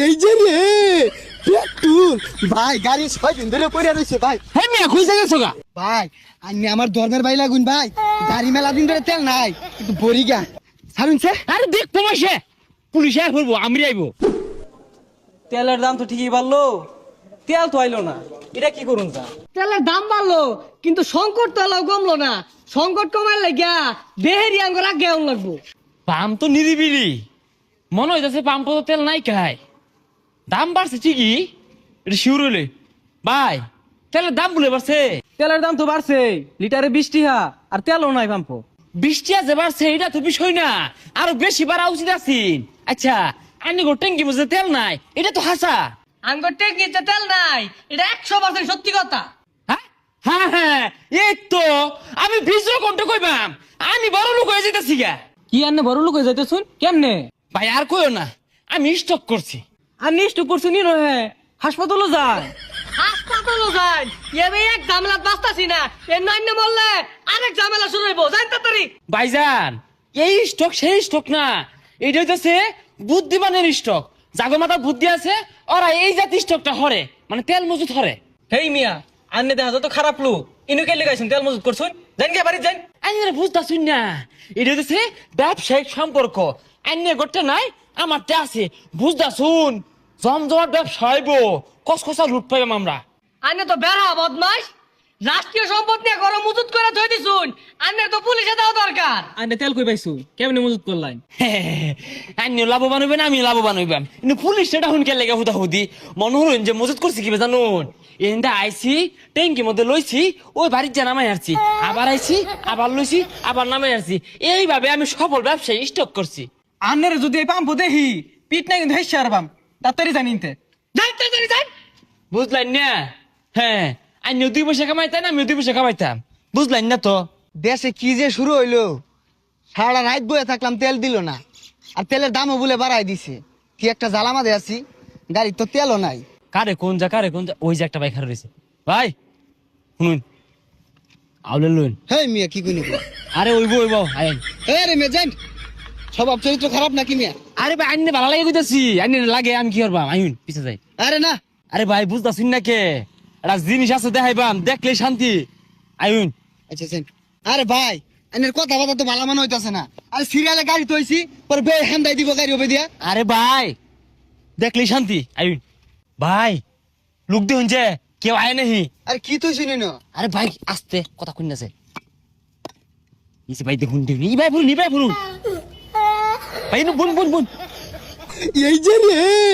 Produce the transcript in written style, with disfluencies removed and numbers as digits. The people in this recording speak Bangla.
এই যে রে পেট্রোল ভাই গাড়ি 6 দিন ধরে পড়ে রইছে ভাই। হ্যাঁ মিয়া খুঁজে গেছো গা? ভাই আন্নে আমার ধর্মের ভাই লাগুন ভাই, গাড়ি মেলা দিন ধরে তেল নাই, কিন্তু বড়ি গা ছাড়ুন সে। আরে দেখ তোমাশে পুলিশে আর বলবো আমি আইবো। তেলের দাম তো ঠিকই বাড়লো, তেল তো আইলো না, এটা কি করুন তা? তেলের দাম বাড়লো কিন্তু সংকট তো এলাও কমলো না। সংকট কমার লাগিয়া দেহেরি আঙ্গুর আগে লাগবো। পাম্প তো নিরিবিলি, মনে হইতেছে পাম্প তো তেল নাই খায়। দাম বাড়ছে ঠিকই, এটা শিউর হইলে ভাই তেলের দাম বলে বাড়ছে। তেলের দাম তো বাড়ছে, লিটারে 20 টাকা, আর তেলও নাই পাম্পো। বৃষ্টি আছে বাড়ছে এটা তো বিষয় না, আরো বেশি বাড়া উচিত আছেন। আচ্ছা আনি গো ট্যাঙ্কি মধ্যে তেল নাই, এটা তো হাসা। আঙ্গুর টেকিতে তেল নাই, এটা 100% সত্যি কথা। হ্যাঁ হ্যাঁ হ্যাঁ এই তো আমি ভিজো কোনটা কইবাম, আমি বড় লোক হয়ে যেতেছি গা। কি আনে বড় লোক হয়ে যাইতেছুন কেমনে? ভাই আর কইও না, আমি স্টক করছি। আর নিষ্ঠ করছুন নি রহে, হাসপাতালও যায়। হাসপাতালও যাই, এবে এক ঝামেলা বাঁচতাছি না, এর নাইনে বললে আরেক ঝামেলা শুরু হইব, জান তাড়াতাড়ি। ভাইজান এই স্টক সেই স্টক না, এটা হইতেছে বুদ্ধিমানের স্টক। জাগো মাথা বুদ্ধি আছে ওরা এই জাতি স্টকটা হরে, মানে তেল মজুত হরে। হেই মিয়া, আন্নে দেখা যত খারাপ লোক, ইনু কে লেগাইছেন তেল মজুত করছুন, জান কে বাড়ি যান। আমি বুঝতেছি না, এটা হইতেছে ব্যবসায়িক সম্পর্ক। আইনে গোটে নাই আমারটা আছে, বুঝতেছুন? জমজমাট ব্যবসা হইব, কসকসা লুট পাইবাম আমরা। আনে তো বেড়া বদমাস, রাষ্ট্রীয় সম্পদ নিয়ে ঘর মজুত করে থই দিছুন, আনে তো পুলিশে দেওয়া দরকার। আন্নে তেল কই পাইছু, কেমনে মজুত করলাই? আইনিও লাভবান হইবেন আমি লাভবান হইবাম, কিন্তু পুলিশ সেটা হুনকে লেগে হুদা হুদি মনে হইন যে মজুত করছি কি জানুন। এনটা আইছি ট্যাঙ্কির মধ্যে লইছি, ওই বাড়ির যা নামাই আসছি, আবার আইছি আবার লইছি আবার নামাই আসছি, এইভাবে আমি সফল ব্যবসায়ী স্টক করছি। আন্নের যদি এই পাম্প দেখি, পিট না কিন্তু হেসে আর পাম, তাড়াতাড়ি জানিনতে। যাই তাড়াতাড়ি যাই। বুঝলেন না? হ্যাঁ আইনিও 2 পয়সা কামাইতাম, আমিও 2 পয়সা কামাইতাম, বুঝলেন না তো? দেশে কি যে শুরু হইলো, সারা রাত বয়ে থাকলাম তেল দিল না, আর তেলের দামও বলে বাড়াই দিছে। কি একটা জ্বালামাদে আছি, গাড়ির তো তেলও নাই। কারে কোন যা ওই যে একটা বাইক হারা রয়েছে। ভাই শুনুন আউলে লুন। হেই মিয়া কি কইনি? আরে ওইব আইন। এ রে মেয়ে যান, স্বভাব চরিত্র খারাপ নাকি মিয়া? আরে ভাই আইনে ভালো লাগে কইতাছি, আইনে লাগে আমি কি করবাম, আইন পিছে যাই। আরে না, আরে ভাই বুঝতাছিন না কে, একটা জিনিস আছে দেখাইবাম, দেখলে শান্তি। আইন আচ্ছা যান। আরে ভাই এনের কথা বার্তা তো ভালো মনে হইতাছে না। আরে সিরিয়ালে গাড়ি তো হইছি, পরে বে হেন্দাই দিব গাড়ি হবে দিয়া। আরে ভাই দেখলে শান্তি। আইন ভাই লোক দেখুন যে কেউ আয় নাহি। আরে কি তুই শুনি না? আরে ভাই আস্তে কথা কইন আছে। ইসে ভাই দেখুন ই ভাই বলুন ভাই নো বুন এই যে রে